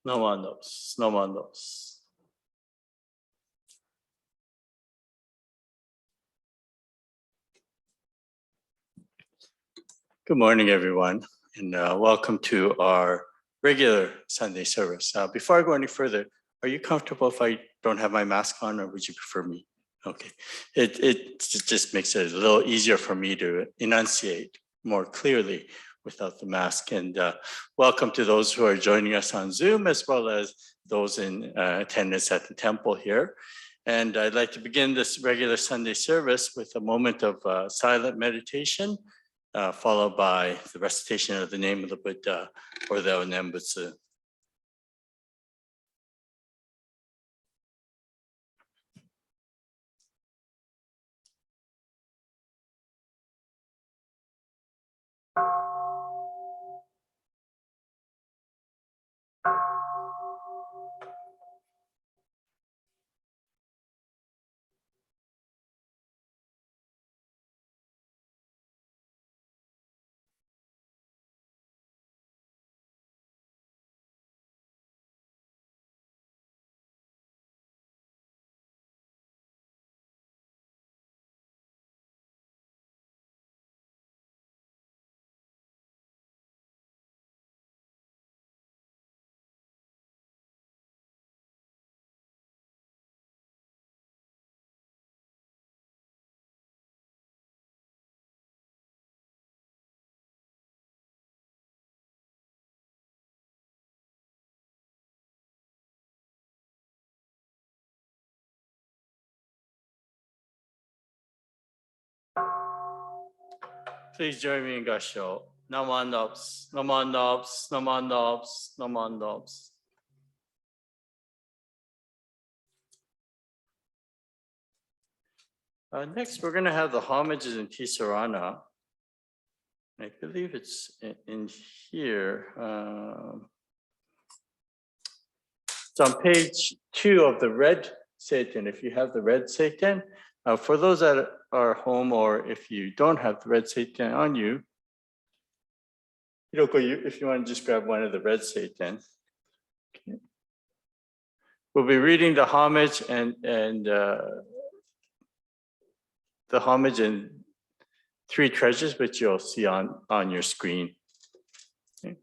No one knows. No one knows. Good morning, everyone, and welcome to our regular Sunday service. Before I go any further, are you comfortable if I don't have my mask on, or would you prefer me? Okay, it just makes it a little easier for me to enunciate more clearly without the mask. And welcome to those who are joining us on Zoom, as well as those in attendance at the temple here. And I'd like to begin this regular Sunday service with a moment of silent meditation, followed by the recitation of the name of the Buddha, or the Onenbutsu. Please join me in Gassho. Naman Nobs, Naman Nobs, Naman Nobs, Naman Nobs. Next, we're going to have the homages in Tisarana. I believe it's in here. It's on page 2 of the red Seiten. If you have the red Seiten, for those that are home, or if you don't have the red Seiten on you, Hiroko, if you want to just grab one of the red Seiten. Okay. We'll be reading the homage and the homage and 3 treasures, which you'll see on your screen. Okay.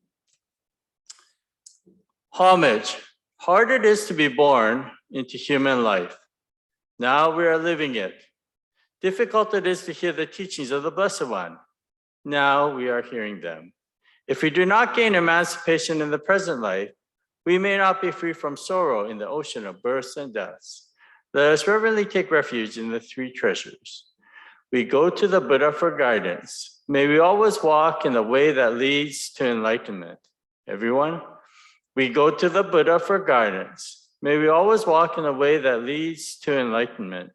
Homage. Hard it is to be born into human life. Now we are living it. Difficult it is to hear the teachings of the Blessed One. Now we are hearing them. If we do not gain emancipation in the present life, we may not be free from sorrow in the ocean of births and deaths. Let us reverently take refuge in the 3 treasures. We go to the Buddha for guidance. May we always walk in the way that leads to enlightenment. Everyone, we go to the Buddha for guidance. May we always walk in the way that leads to enlightenment.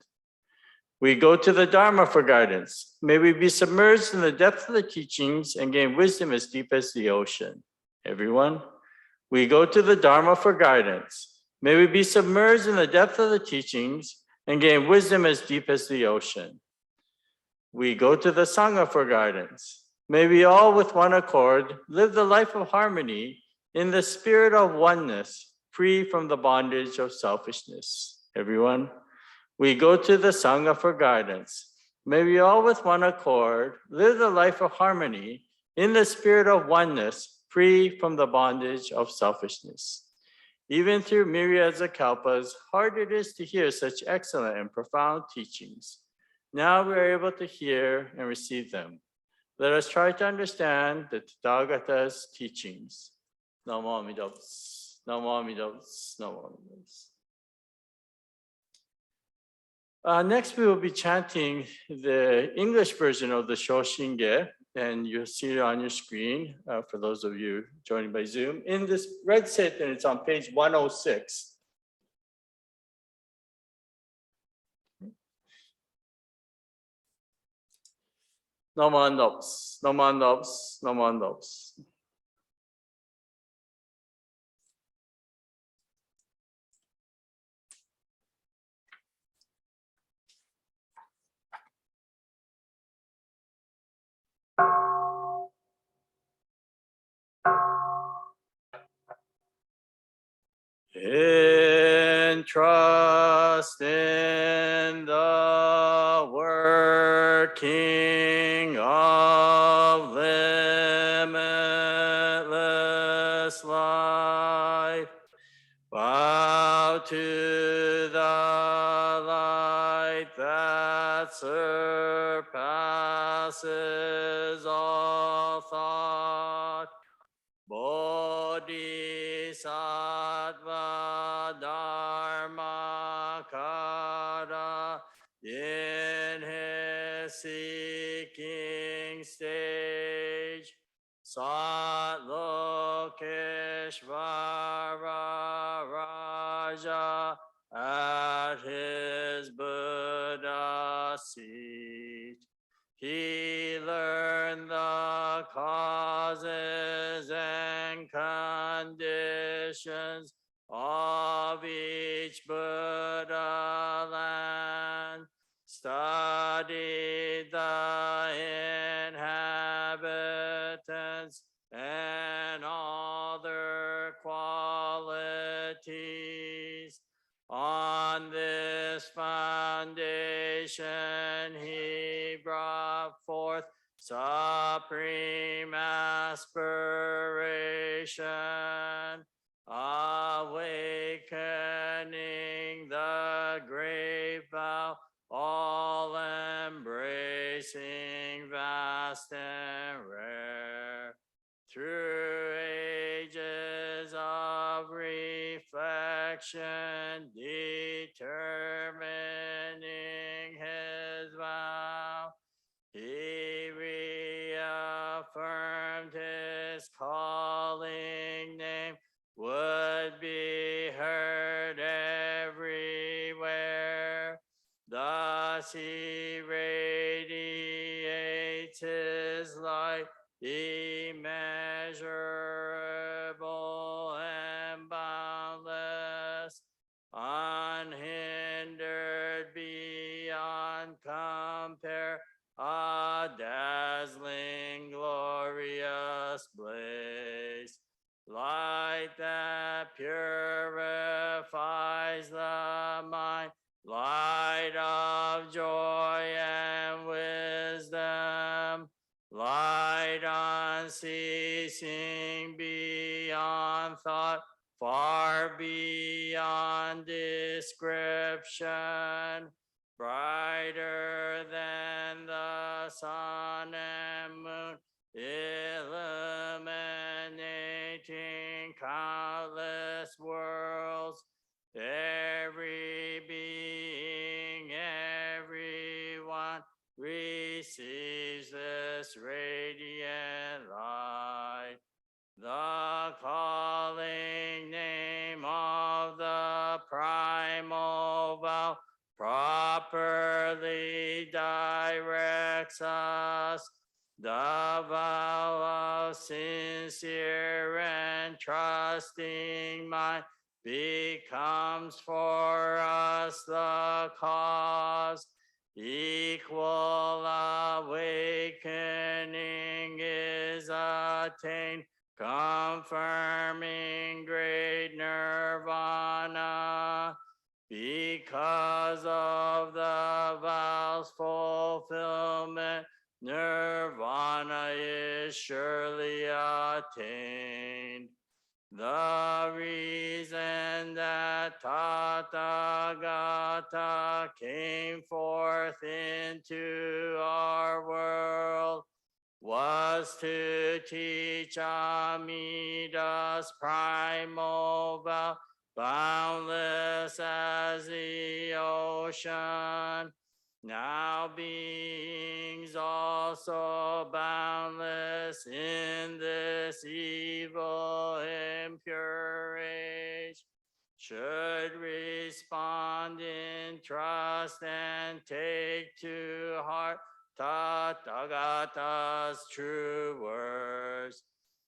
We go to the Dharma for guidance. May we be submerged in the depth of the teachings and gain wisdom as deep as the ocean. Everyone, we go to the Dharma for guidance. May we be submerged in the depth of the teachings and gain wisdom as deep as the ocean. We go to the Sangha for guidance. May we all with one accord live the life of harmony in the spirit of oneness, free from the bondage of selfishness. Everyone, we go to the Sangha for guidance. May we all with one accord live the life of harmony in the spirit of oneness, free from the bondage of selfishness. Even through myriads of kalpas, hard it is to hear such excellent and profound teachings. Now we are able to hear and receive them. Let us try to understand the Tathagata's teachings. Namo Amida Butsu. Namo Amida Butsu. Namo Amida Butsu. Next, we will be chanting the English version of the Shoshinge, and you'll see it on your screen for those of you joining by Zoom. In this red set, and it's on page 106. Namo Amida Butsu. Namo Amida Butsu. Namo Amida Butsu. In trust in the working of limitless life, bow to the light that surpasses all thought. Bodhisattva Dharmakara in his seeking stage sought Lokeshvara Raja at his Buddha seat. He learned the causes and conditions of each Buddha land, studied the inhabitants and all their qualities. On this foundation, he brought forth supreme aspiration, awakening the great vow, all embracing, vast and rare. Through ages of reflection, determining his vow, he reaffirmed his calling name would be heard everywhere. Thus he radiates his light, immeasurable and boundless, unhindered beyond compare, a dazzling, glorious blaze, light that purifies the mind, light of joy and wisdom, light unceasing beyond thought, far beyond description, brighter than the sun and moon, illuminating countless worlds, every being, everyone receives this radiant light. The calling name of the primal vow properly directs us. The vow of sincere and trusting mind becomes for us the cause. Equal awakening is attained, confirming great nirvana. Because of the vow's fulfillment, nirvana is surely attained. The reason that Tathagata came forth into our world was to teach Amida's primal vow, boundless as the ocean. Now beings also boundless in this evil impure age should respond in trust and take to heart Tathagata's true words.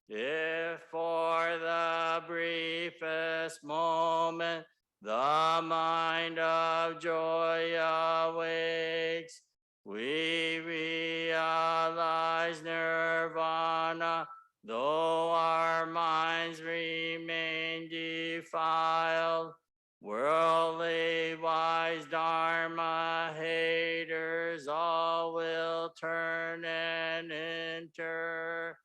If for the briefest moment the mind of joy awakes, we realize nirvana, though our minds remain defiled. Worldly wise Dharma haters all will turn and enter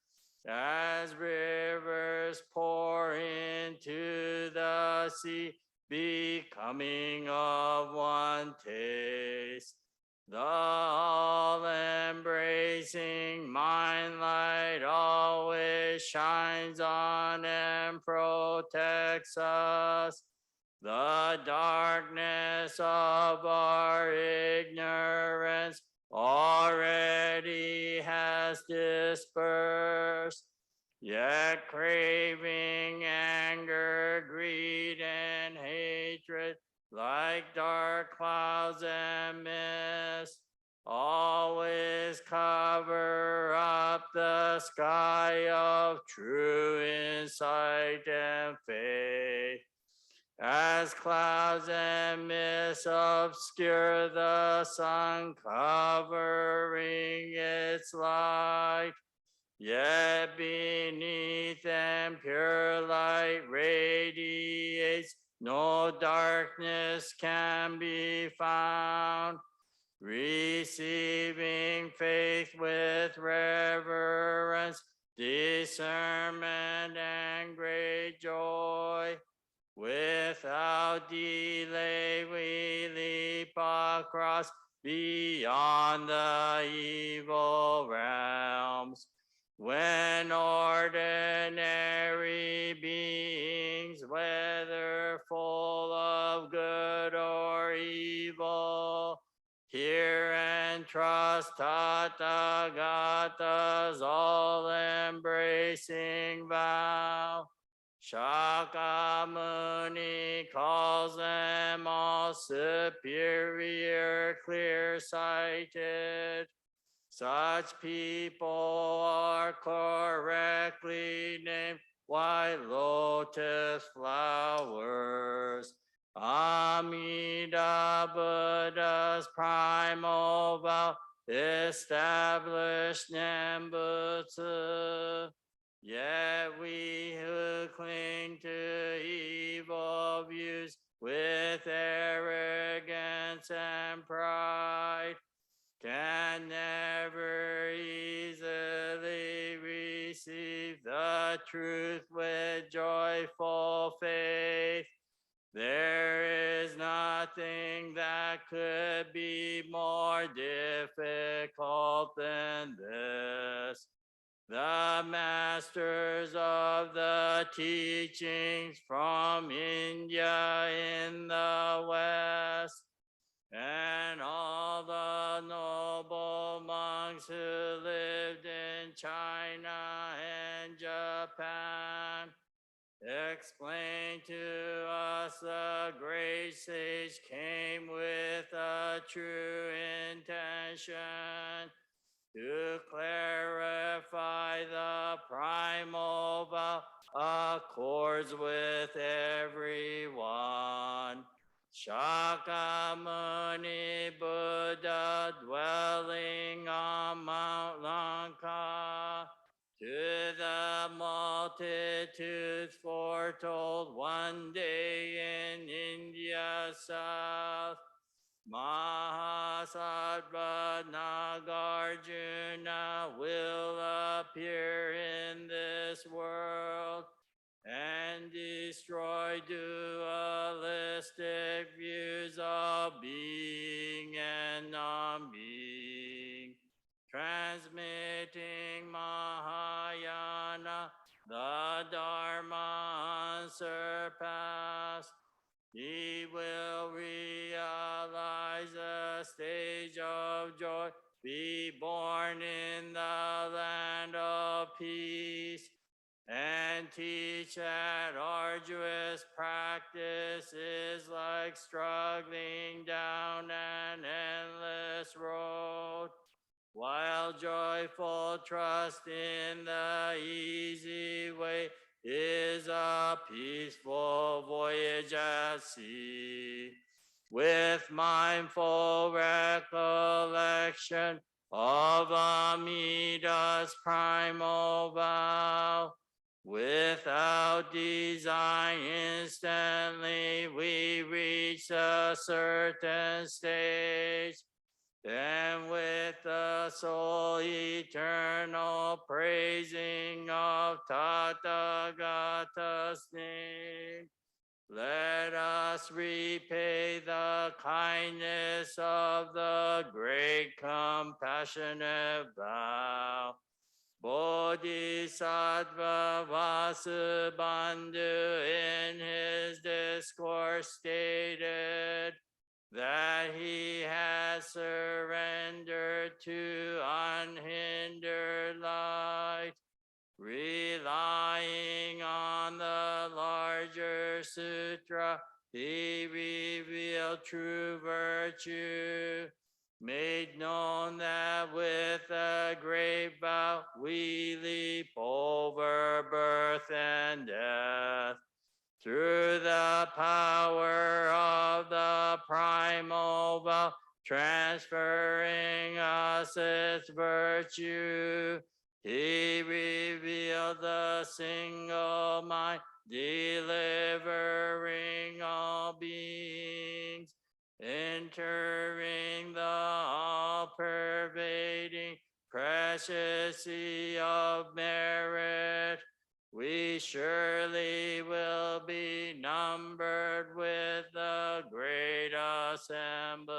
as rivers pour into the sea, becoming of one taste. The all-embracing mind light always shines on and protects us. The darkness of our ignorance already has dispersed, yet craving, anger, greed, and hatred, like dark clouds and mist, always cover up the sky of true insight and faith. As clouds and mists obscure the sun, covering its light, yet beneath and pure light radiates, no darkness can be found. Receiving faith with reverence, discernment, and great joy, without delay we leap across beyond the evil realms. When ordinary beings, whether full of good or evil, hear and trust Tathagata's all-embracing vow, Shakyamuni calls them all superior, clear-sighted. Such people are correctly named white lotus flowers. Amida Buddha's primal vow established Nembutsu. Yet we who cling to evil views with arrogance and pride can never easily receive the truth with joyful faith. There is nothing that could be more difficult than this. The masters of the teachings from India in the West, and all the noble monks who lived in China and Japan, explain to us the great sage came with a true intention to clarify the primal vow accords with everyone. Shakyamuni Buddha dwelling on Mount Lanka, to the multitudes foretold one day in India's south, Mahasattva Nagarjuna will appear in this world and destroy dualism holistic views of being and non-being, transmitting Mahayana, the Dharma unsurpassed. He will realize a stage of joy, be born in the land of peace, and teach that arduous practice is like struggling down an endless road, while joyful trust in the easy way is a peaceful voyage at sea. With mindful recollection of Amida's primal vow, without design, instantly we reach a certain stage. Then with the soul eternal praising of Tathagata's name, let us repay the kindness of the great compassionate vow. Bodhisattva Vasubandhu in his discourse stated that he has surrendered to unhindered light, relying on the larger sutra. He revealed true virtue, made known that with a great vow we leap over birth and death. Through the power of the primal vow, transferring us its virtue, he revealed the single mind, delivering all beings, entering the all-pervading precious sea of merit. We surely will be numbered with the great assembly,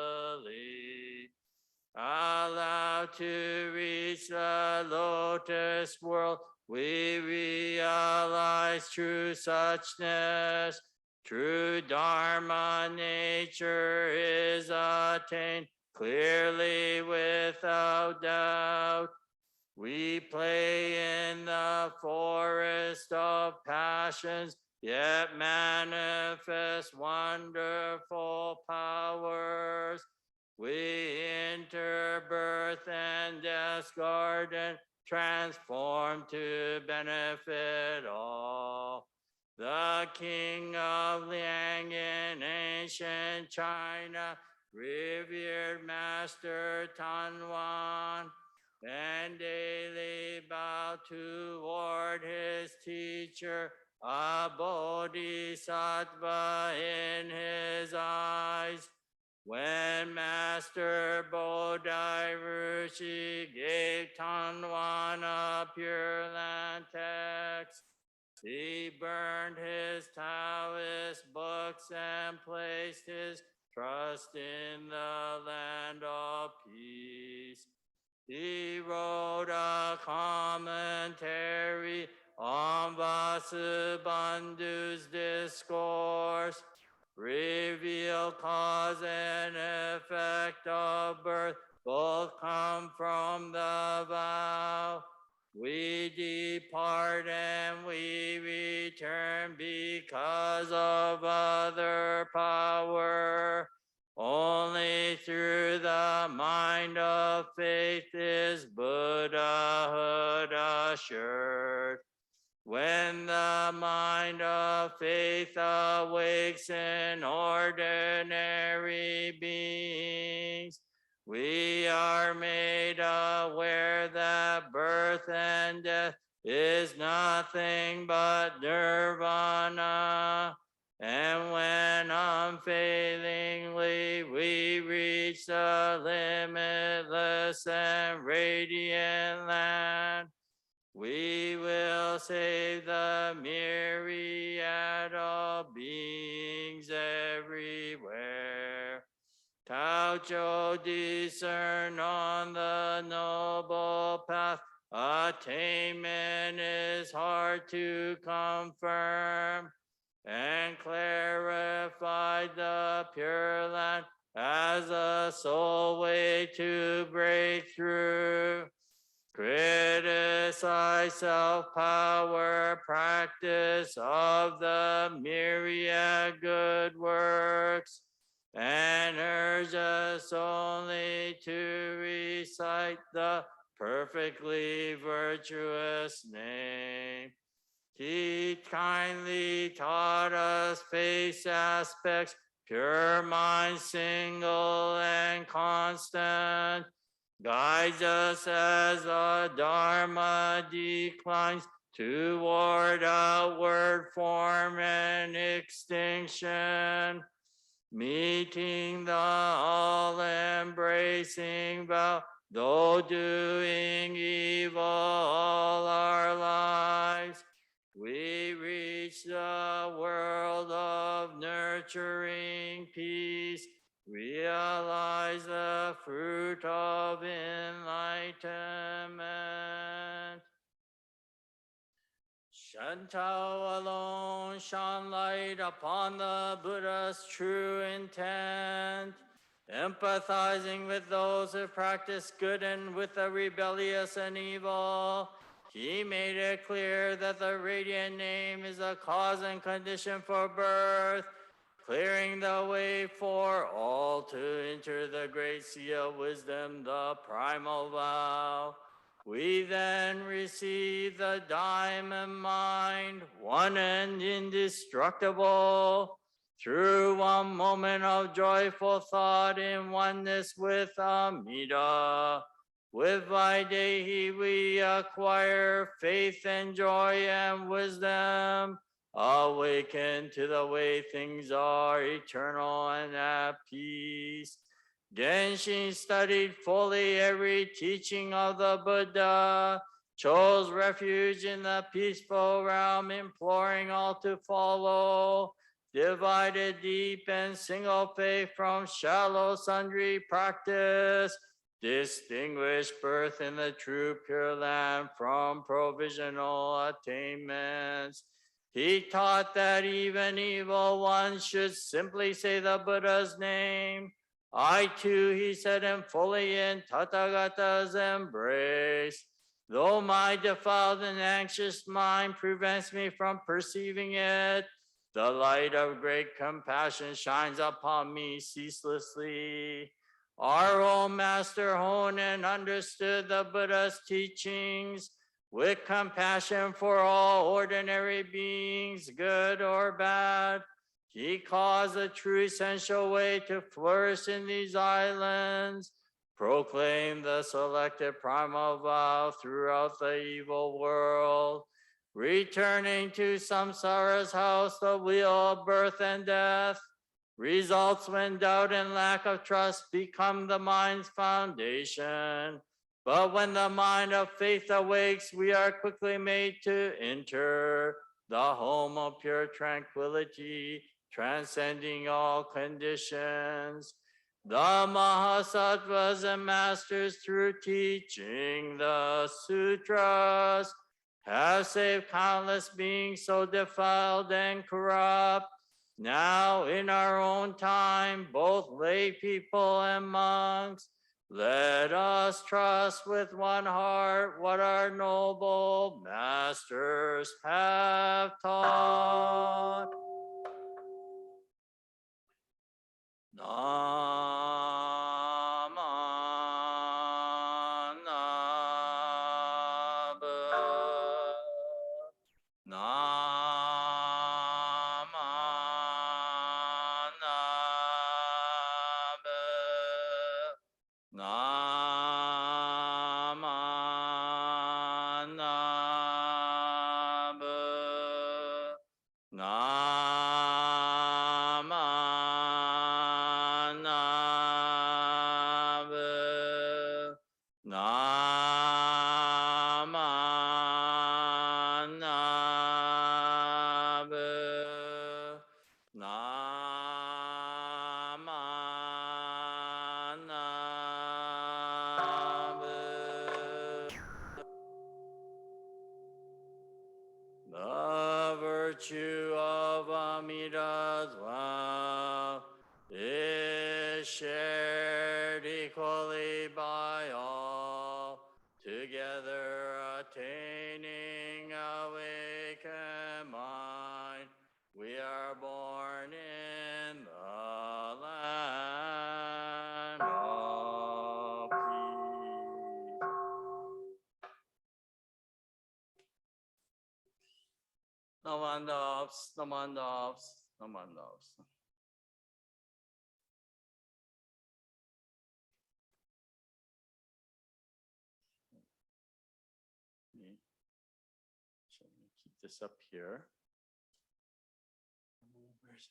allowed to reach the lotus world. We realize true suchness, true Dharma nature is attained clearly without doubt. We play in the forest of passions, yet manifest wonderful powers. We enter birth and death's garden, transformed to benefit all. The king of Liang in ancient China, revered Master Tanwan, and daily bow toward his teacher, a bodhisattva in his eyes. When Master Bodhi gave Tanwan a Pure Land text, he burned his Taoist books and placed his trust in the land of peace. He wrote a commentary on Vasubandhu's discourse, revealed cause and effect of birth, both come from the vow. We depart and we return because of other power. Only through the mind of faith is Buddhahood assured. When the mind of faith awakes in ordinary beings, we are made aware that birth and death is nothing but nirvana. And when unfailingly we reach the limitless and radiant land, we will save the myriad all beings everywhere. Taucho discern on the noble path, attainment is hard to confirm, and clarify the Pure Land as a sole way to break through. Criticize self-power, practice of the myriad good works, and urge us only to recite the perfectly virtuous name. He kindly taught us face aspects, pure mind, single and constant, guides us as the Dharma declines toward outward form and extinction, meeting the all-embracing vow, though doing evil all our lives, we reach the world of nurturing peace, realize the fruit of enlightenment. Shantao alone shone light upon the Buddha's true intent, empathizing with those who practice good and with the rebellious and evil. He made it clear that the radiant name is a cause and condition for birth, clearing the way for all to enter the great sea of wisdom, the primal vow. We then receive the diamond mind, one and indestructible, through one moment of joyful thought in oneness with Amida. With Vaidehi we acquire faith and joy and wisdom, awaken to the way things are, eternal and at peace. Genshin studied fully every teaching of the Buddha, chose refuge in the peaceful realm, imploring all to follow, divided deep and single faith from shallow sundry practice, distinguished birth in the true Pure Land from provisional attainments. He taught that even evil ones should simply say the Buddha's name. I too, he said, am fully in Tathagata's embrace. Though my defiled and anxious mind prevents me from perceiving it, the light of great compassion shines upon me ceaselessly. Our own Master Honen understood the Buddha's teachings with compassion for all ordinary beings, good or bad. He caused the true essential way to flourish in these islands, proclaimed the selected primal vow throughout the evil world, returning to samsara's house, the wheel of birth and death, results when doubt and lack of trust become the mind's foundation. But when the mind of faith awakes, we are quickly made to enter the home of pure tranquility, transcending all conditions. The Mahasattvas and masters, through teaching the sutras, have saved countless beings so defiled and corrupt. Now in our own time, both lay people and monks, let us trust with one heart what our noble masters have taught. Nama is shared equally by all, together attaining awakened mind. We are born in the land of peace. Namandavs, namandavs, namandavs. So let me keep this up here. Where is it?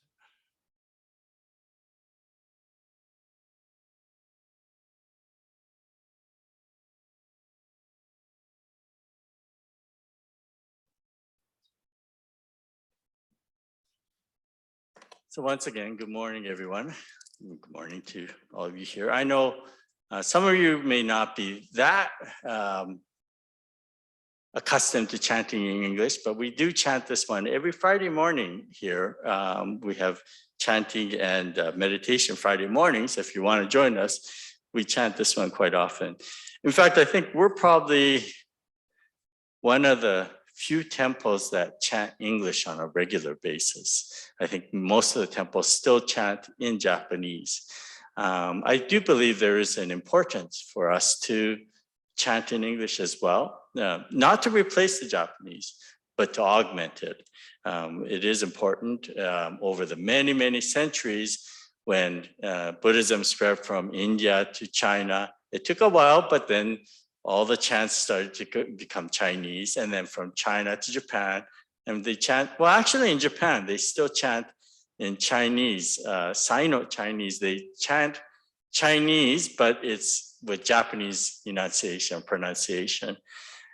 So once again, good morning, everyone. Good morning to all of you here. I know some of you may not be that accustomed to chanting in English, but we do chant this one every Friday morning here. We have chanting and meditation Friday mornings. If you want to join us, we chant this one quite often. In fact, I think we're probably one of the few temples that chant English on a regular basis. I think most of the temples still chant in Japanese. I do believe there is an importance for us to chant in English as well, not to replace the Japanese, but to augment it. It is important over the many, many centuries when Buddhism spread from India to China. It took a while, but then all the chants started to become Chinese, and then from China to Japan, and they chant, well, actually in Japan, they still chant in Chinese, Sino-Chinese, they chant Chinese, but it's with Japanese enunciation, pronunciation.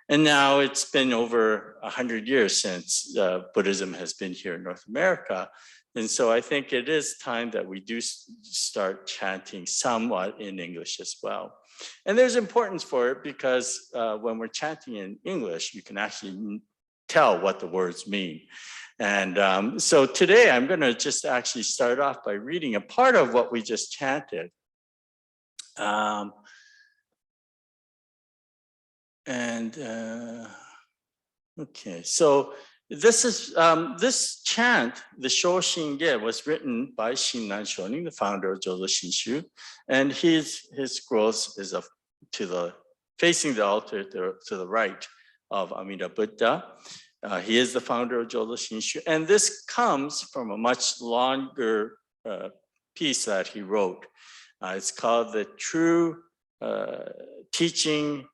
And now it's been over 100 years since Buddhism has been here in North America. And so I think it is time that we do start chanting somewhat in English as well. And there's importance for it because when we're chanting in English, you can actually tell what the words mean. And so today I'm going to just actually start off by reading a part of what we just chanted. Okay, so this is this chant, the Shoshinge, was written by Shinran Shonin, the founder of Jodo Shinshu, and his scrolls is to the facing the altar to the right of Amida Buddha. He is the founder of Jodo Shinshu, and this comes from a much longer piece that he wrote. It's called The True Teaching,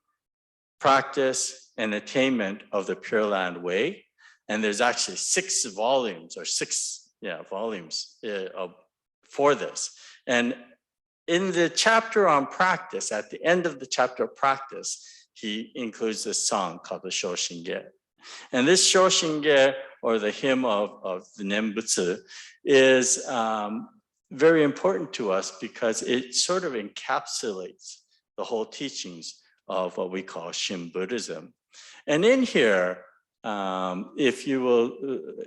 Practice, and Attainment of the Pure Land Way. And there's actually 6 volumes for this. And in the chapter on practice, at the end of the chapter of practice, he includes this song called the Shoshinge. And this Shoshinge, or the hymn of the Nembutsu, is very important to us because it sort of encapsulates the whole teachings of what we call Shin Buddhism. And in here, if you will,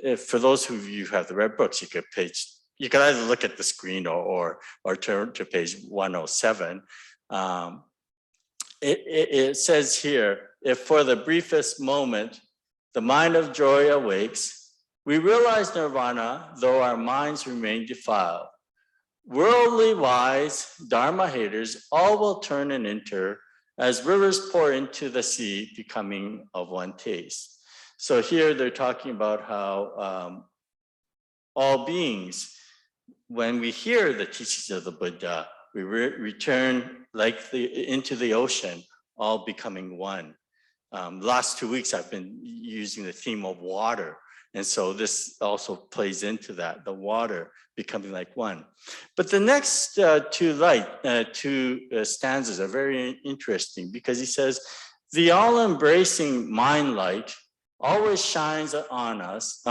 if for those of you who have the red books, you could either look at the screen or turn to page 107. It says here, if for the briefest moment, the mind of joy awakes, we realize nirvana, though our minds remain defiled. Worldly wise, Dharma haters, all will turn and enter as rivers pour into the sea, becoming of one taste. So here they're talking about how all beings, when we hear the teachings of the Buddha, we return like into the ocean, all becoming one. Last 2 weeks, I've been using the theme of water. And so this also plays into that, the water becoming like one. But the next two stanzas are very interesting because he says, the all-embracing mind light always shines on us,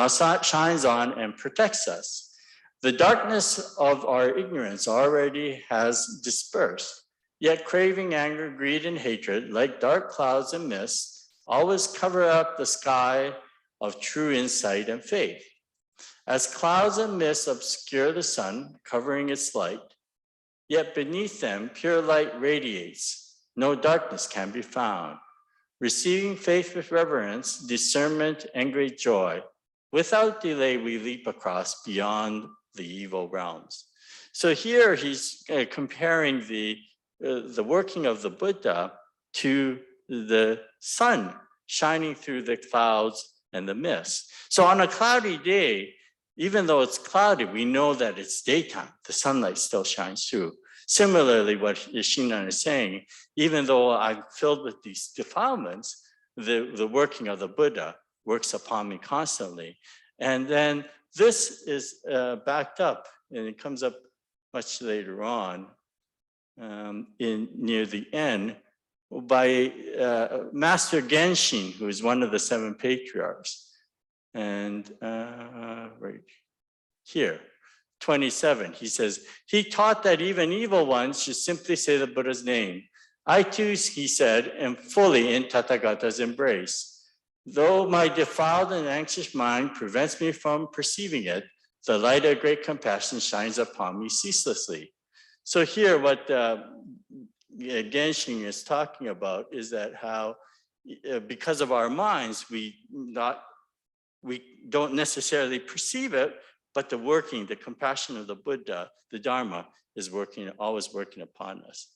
shines on and protects us. The darkness of our ignorance already has dispersed, yet craving, anger, greed, and hatred, like dark clouds and mists, always cover up the sky of true insight and faith. As clouds and mists obscure the sun, covering its light, yet beneath them pure light radiates. No darkness can be found. Receiving faith with reverence, discernment, and great joy, without delay we leap across beyond the evil realms. So here he's comparing the working of the Buddha to the sun shining through the clouds and the mist. So on a cloudy day, even though it's cloudy, we know that it's daytime. The sunlight still shines through. Similarly, what Shinran is saying, even though I'm filled with these defilements, the working of the Buddha works upon me constantly. And then this is backed up, and it comes up much later on near the end, by Master Genshin, who is one of the 7 patriarchs. And right here, 27, he says, he taught that even evil ones should simply say the Buddha's name. I too, he said, am fully in Tathagata's embrace. Though my defiled and anxious mind prevents me from perceiving it, the light of great compassion shines upon me ceaselessly. So here, what Genshin is talking about is that how, because of our minds, we don't necessarily perceive it, but the compassion of the Buddha, the Dharma, is always working upon us.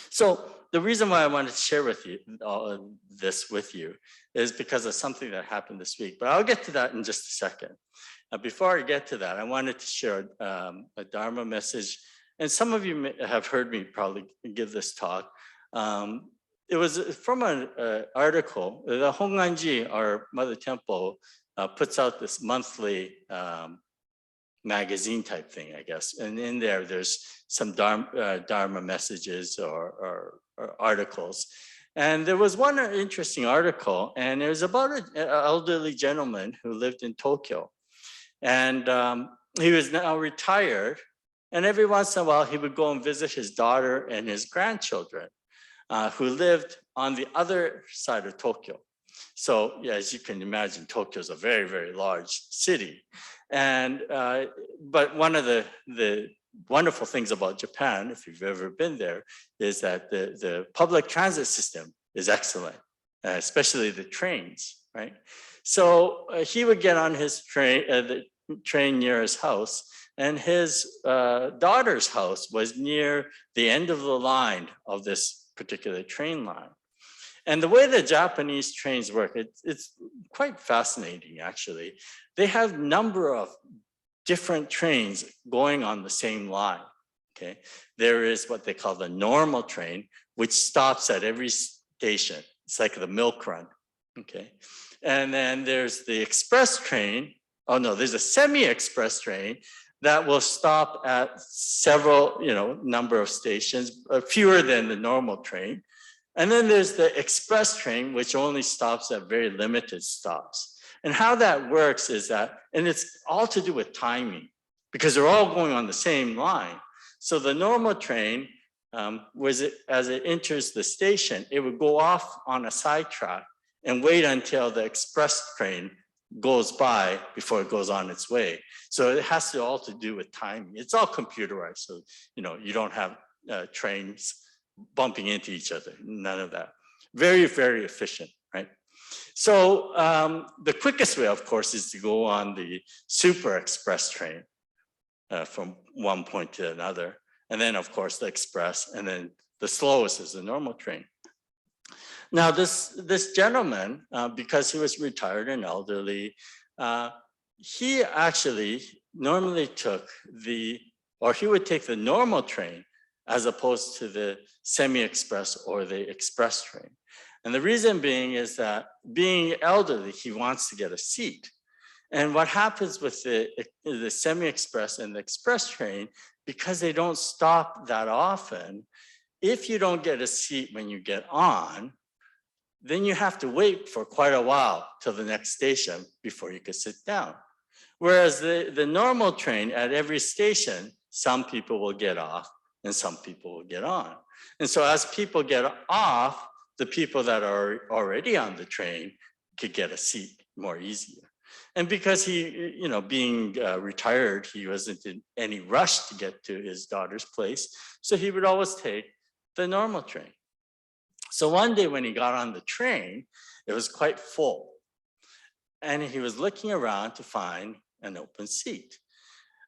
So the reason why I wanted to share with you all of this with you is because of something that happened this week, but I'll get to that in just a second. Before I get to that, I wanted to share a Dharma message. And some of you have heard me probably give this talk. It was from an article. The Honganji, our mother temple, puts out this monthly magazine type thing, I guess. And in there's some Dharma messages or articles. And there was one interesting article, and it was about an elderly gentleman who lived in Tokyo. And he was now retired. And every once in a while, he would go and visit his daughter and his grandchildren who lived on the other side of Tokyo. So yeah, as you can imagine, Tokyo is a very, very large city. And but one of the wonderful things about Japan, if you've ever been there, is that the public transit system is excellent, especially the trains, right? So he would get on his train, the train near his house, and his daughter's house was near the end of the line of this particular train line. And the way the Japanese trains work, it's quite fascinating, actually. They have a number of different trains going on the same line, okay? There is what they call the normal train, which stops at every station. It's like the milk run, okay? And then there's the express train. Oh no, there's a semi-express train that will stop at several, number of stations, fewer than the normal train. And then there's the express train, which only stops at very limited stops. And how that works is that, and it's all to do with timing, because they're all going on the same line. So the normal train, as it enters the station, it would go off on a side track and wait until the express train goes by before it goes on its way. So it has all to do with timing. It's all computerized, so you don't have trains bumping into each other, none of that. Very, very efficient, right? So the quickest way, of course, is to go on the super express train from one point to another. And then, of course, the express, and then the slowest is the normal train. Now, this gentleman, because he was retired and elderly, he actually normally took he would take the normal train as opposed to the semi-express or the express train. And the reason being is that being elderly, he wants to get a seat. And what happens with the semi-express and the express train, because they don't stop that often, if you don't get a seat when you get on, then you have to wait for quite a while till the next station before you could sit down. Whereas the normal train at every station, some people will get off and some people will get on. And so as people get off, the people that are already on the train could get a seat more easier. And because he, being retired, he wasn't in any rush to get to his daughter's place. So he would always take the normal train. So one day when he got on the train, it was quite full. And he was looking around to find an open seat.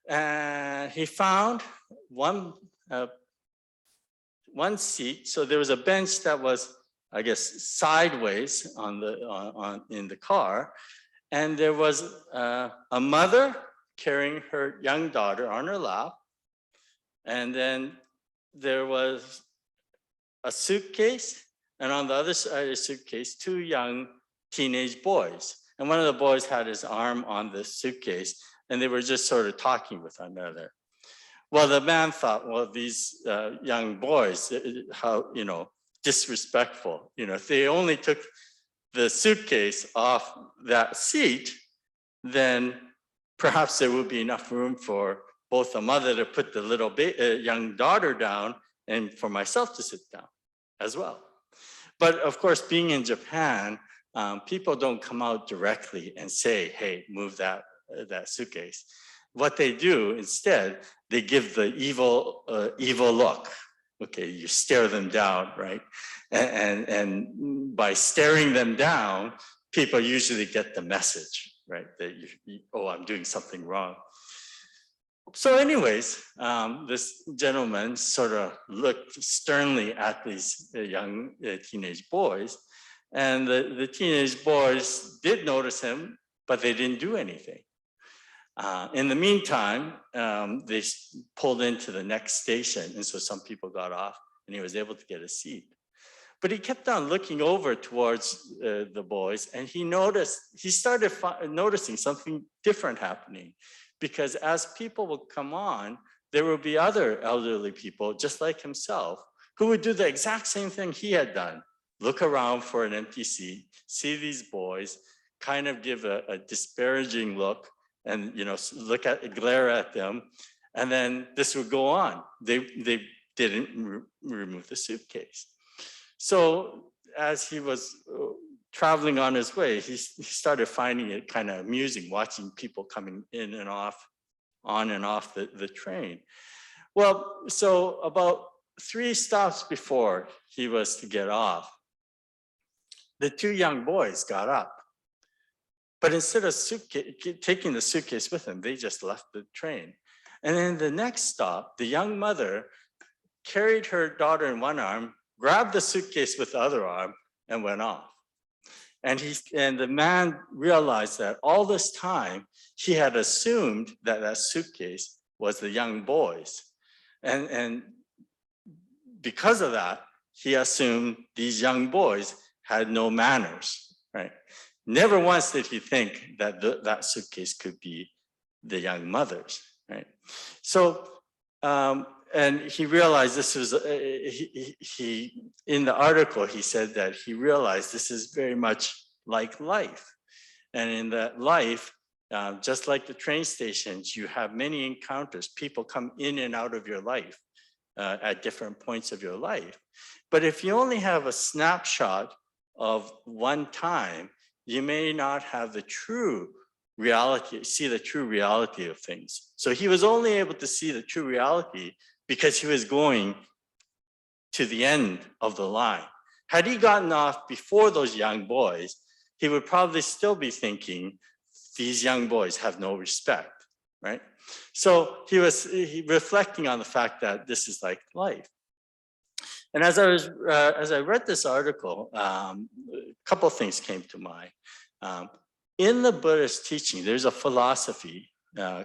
And he found one seat. So there was a bench that was, I guess, sideways in the car. And there was a mother carrying her young daughter on her lap. And then there was a suitcase, and on the other side of the suitcase, two young teenage boys. And one of the boys had his arm on the suitcase, and they were just sort of talking with one another. Well, the man thought, well, these young boys, how, disrespectful. If they only took the suitcase off that seat, then perhaps there would be enough room for both the mother to put the little young daughter down and for myself to sit down as well. But of course, being in Japan, people don't come out directly and say, hey, move that suitcase. What they do instead, they give the evil look. Okay, you stare them down, right? And by staring them down, people usually get the message, right? That I'm doing something wrong. So anyways, this gentleman sort of looked sternly at these young teenage boys, and the teenage boys did notice him, but they didn't do anything. In the meantime, they pulled into the next station, and so some people got off, and he was able to get a seat. But he kept on looking over towards the boys, and he started noticing something different happening, because as people would come on, there would be other elderly people, just like himself, who would do the exact same thing he had done. Look around for an empty seat, see these boys, kind of give a disparaging look, and glare at them, and then this would go on. They didn't remove the suitcase. So as he was traveling on his way, he started finding it kind of amusing, watching people coming in and off, on and off the train. Well, so about 3 stops before he was to get off, the 2 young boys got up. But instead of taking the suitcase with them, they just left the train. And then the next stop, the young mother carried her daughter in one arm, grabbed the suitcase with the other arm, and went off. And the man realized that all this time, he had assumed that that suitcase was the young boys. And because of that, he assumed these young boys had no manners, right? Never once did he think that that suitcase could be the young mother's, right? So, and he realized this was, in the article, he said that he realized this is very much like life. And in that life, just like the train stations, you have many encounters. People come in and out of your life at different points of your life. But if you only have a snapshot of one time, you may not have the true reality, see the true reality of things. So he was only able to see the true reality because he was going to the end of the line. Had he gotten off before those young boys, he would probably still be thinking, these young boys have no respect, right? So he was reflecting on the fact that this is like life. And as I read this article, a couple of things came to mind. In the Buddhist teaching, there's a philosophy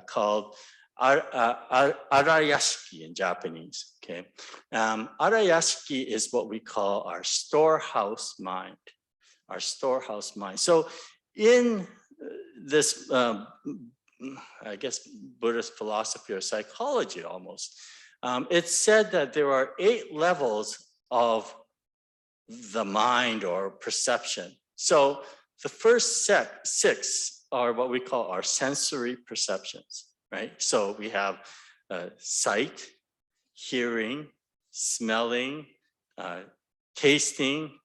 called Arayashiki in Japanese. Okay, Arayashiki is what we call our storehouse mind. Our storehouse mind. So, in this, I guess, Buddhist philosophy or psychology almost, it's said that there are 8 levels of the mind or perception. So the first 6 are what we call our sensory perceptions, right? So we have sight, hearing, smelling, tasting,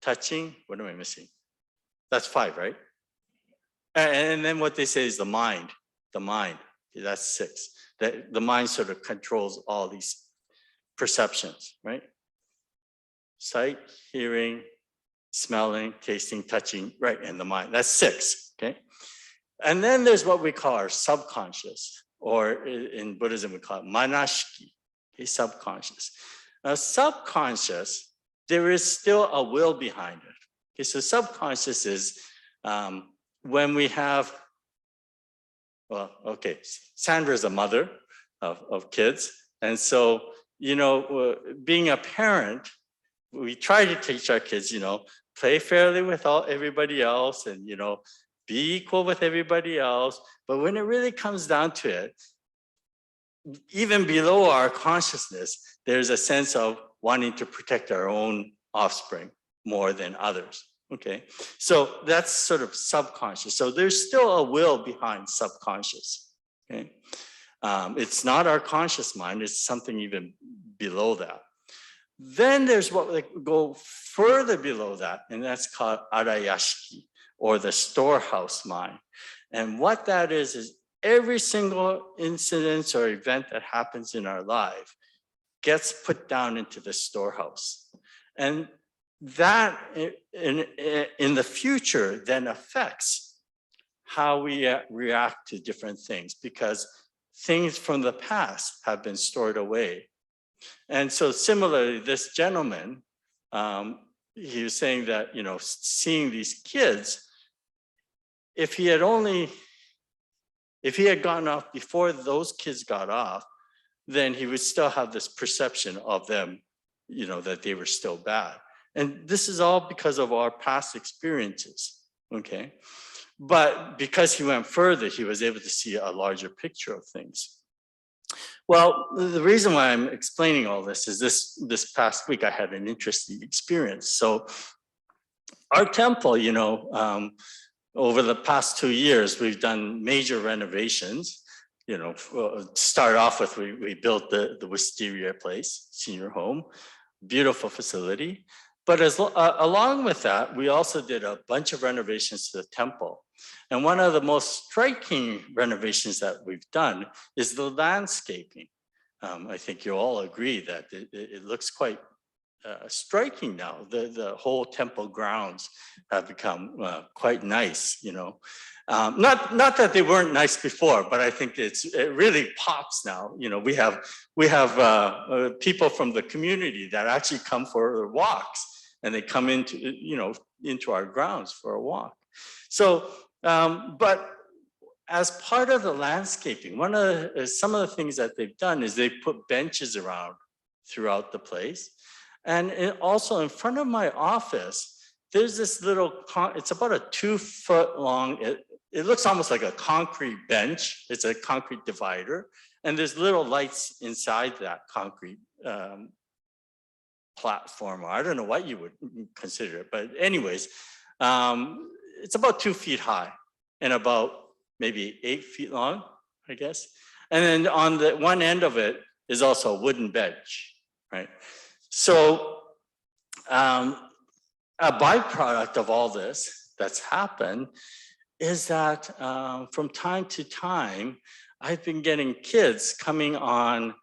touching. What am I missing? That's 5, right? And then what they say is the mind, that's 6. The mind sort of controls all these perceptions, right? Sight, hearing, smelling, tasting, touching, right, and the mind. That's 6, okay? And then there's what we call our subconscious, or in Buddhism, we call it manashiki, okay, subconscious. Now, subconscious, there is still a will behind it. Okay, so subconscious is when we have, well, okay, Sandra is a mother of kids. And so, being a parent, we try to teach our kids, play fairly with everybody else and, be equal with everybody else. But when it really comes down to it, even below our consciousness, there's a sense of wanting to protect our own offspring more than others. Okay, so that's sort of subconscious. So there's still a will behind subconscious. Okay, it's not our conscious mind, it's something even below that. Then there's what we go further below that, and that's called arayashiki, or the storehouse mind. And what that is every single incident or event that happens in our life gets put down into the storehouse. And that in the future then affects how we react to different things, because things from the past have been stored away. And so similarly, this gentleman, he was saying that, seeing these kids, if he had gotten off before those kids got off, then he would still have this perception of them, that they were still bad. And this is all because of our past experiences, okay? But because he went further, he was able to see a larger picture of things. Well, the reason why I'm explaining all this is this past week I had an interesting experience. So our temple, over the past 2 years, we've done major renovations. Start off with, we built the Wisteria place, senior home, beautiful facility. But along with that, we also did a bunch of renovations to the temple. And one of the most striking renovations that we've done is the landscaping. I think you all agree that it looks quite striking now. The whole temple grounds have become quite nice, Not that they weren't nice before, but I think it really pops now. We have people from the community that actually come for walks, and they come into our grounds for a walk. So, but as part of the landscaping, some of the things that they've done is they put benches around throughout the place. And also in front of my office, there's this little, it's about a 2-foot long, it looks almost like a concrete bench. It's a concrete divider. And there's little lights inside that concrete platform. I don't know what you would consider it, but anyways, it's about 2 feet high and about maybe 8 feet long, I guess. And then on the one end of it is also a wooden bench, right? So a byproduct of all this that's happened is that from time to time, I've been getting kids coming on,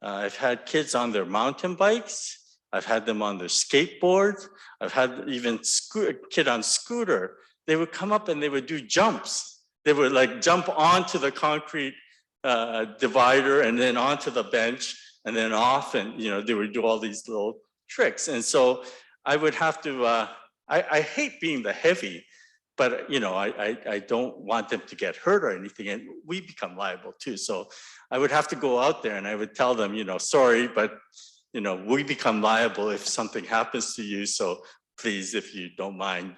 I've had kids on their mountain bikes, I've had them on their skateboards, I've had even a kid on scooter. They would come up and they would do jumps. They would like jump onto the concrete divider and then onto the bench and then off, and they would do all these little tricks. And so I would have to, I hate being the heavy, but I don't want them to get hurt or anything, and we become liable too. So I would have to go out there and I would tell them, sorry, but we become liable if something happens to you. So please, if you don't mind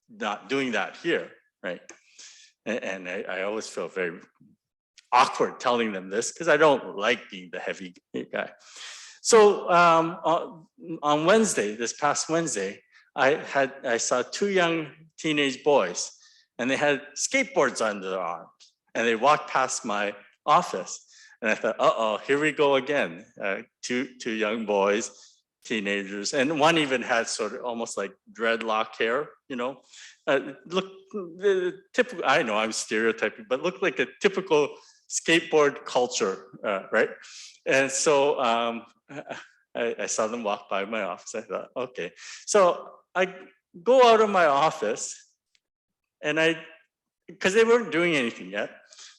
not doing that here, right? And I always feel very awkward telling them this because I don't like being the heavy guy. So on Wednesday, this past Wednesday, I saw 2 young teenage boys, and they had skateboards under their arms, and they walked past my office. And I thought, uh-oh, here we go again. Two young boys, teenagers, and one even had sort of almost like dreadlock hair, look, the typical, I know I'm stereotyping, but looked like a typical skateboard culture, right? And so I saw them walk by my office. I thought, okay. So I go out of my office and because they weren't doing anything yet.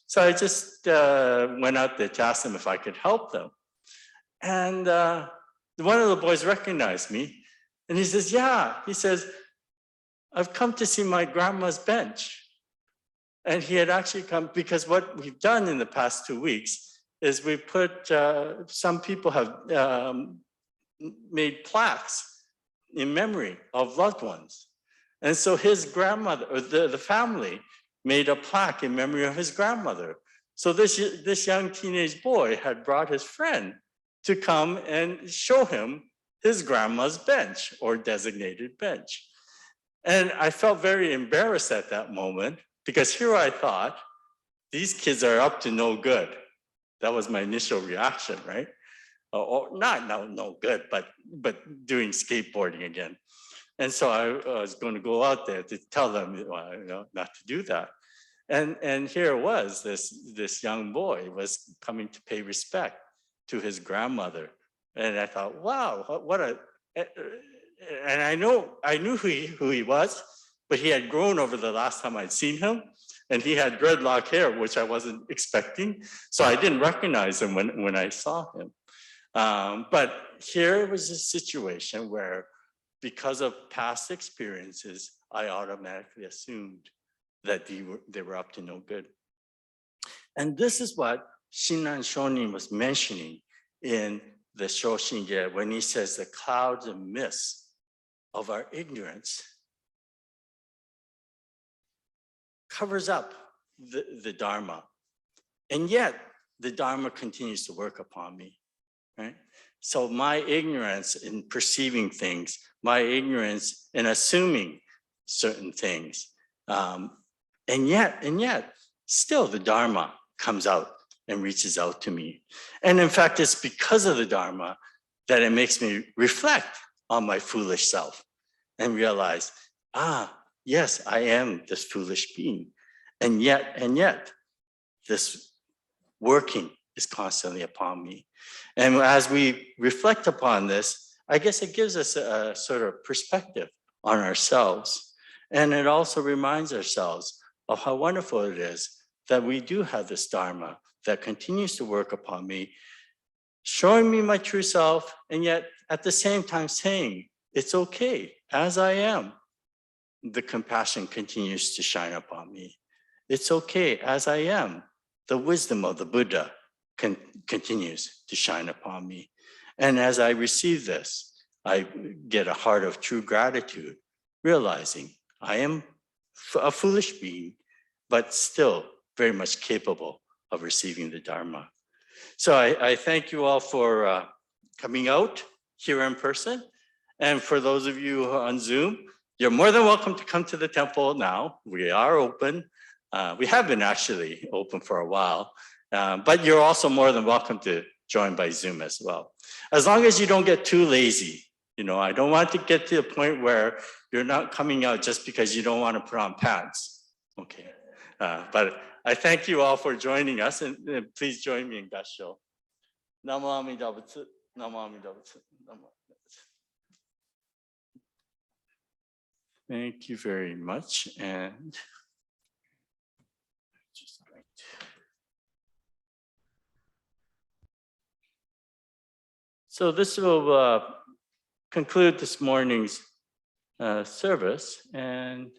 So I just went out there to ask them if I could help them. And one of the boys recognized me and he says, yeah, he says, I've come to see my grandma's bench. And he had actually come because what we've done in the past 2 weeks is we put, some people have made plaques in memory of loved ones. And so his grandmother, or the family, made a plaque in memory of his grandmother. So this young teenage boy had brought his friend to come and show him his grandma's bench or designated bench. And I felt very embarrassed at that moment because here I thought, these kids are up to no good. That was my initial reaction, right? Or not no good, but doing skateboarding again. And so I was going to go out there to tell them, not to do that. And here it was, this young boy was coming to pay respect to his grandmother. And I thought, wow, what a, and I knew who he was, but he had grown over the last time I'd seen him. And he had dreadlock hair, which I wasn't expecting. So I didn't recognize him when I saw him. But here was a situation where, because of past experiences, I automatically assumed that they were up to no good. And this is what Shinran Shonin was mentioning in the Shoshinge when he says the clouds and mists of our ignorance covers up the Dharma. And yet the Dharma continues to work upon me, right? So my ignorance in perceiving things, my ignorance in assuming certain things, and yet still the Dharma comes out and reaches out to me. And in fact, it's because of the Dharma that it makes me reflect on my foolish self and realize, yes, I am this foolish being. And yet, this working is constantly upon me. And as we reflect upon this, I guess it gives us a sort of perspective on ourselves. And it also reminds ourselves of how wonderful it is that we do have this Dharma that continues to work upon me, showing me my true self, and yet at the same time saying, it's okay, as I am. The compassion continues to shine upon me. It's okay, as I am. The wisdom of the Buddha continues to shine upon me. And as I receive this, I get a heart of true gratitude, realizing I am a foolish being, but still very much capable of receiving the Dharma. So I thank you all for coming out here in person. And for those of you who are on Zoom, you're more than welcome to come to the temple now. We are open. We have been actually open for a while, but you're also more than welcome to join by Zoom as well. As long as you don't get too lazy. I don't want to get to the point where you're not coming out just because you don't want to put on pants. Okay. But I thank you all for joining us, and please join me in Gassho. Namo Amida Butsu, Namo Amida Butsu, Namo Amida Butsu. Thank you very much. And just going to. So this will conclude this morning's service. And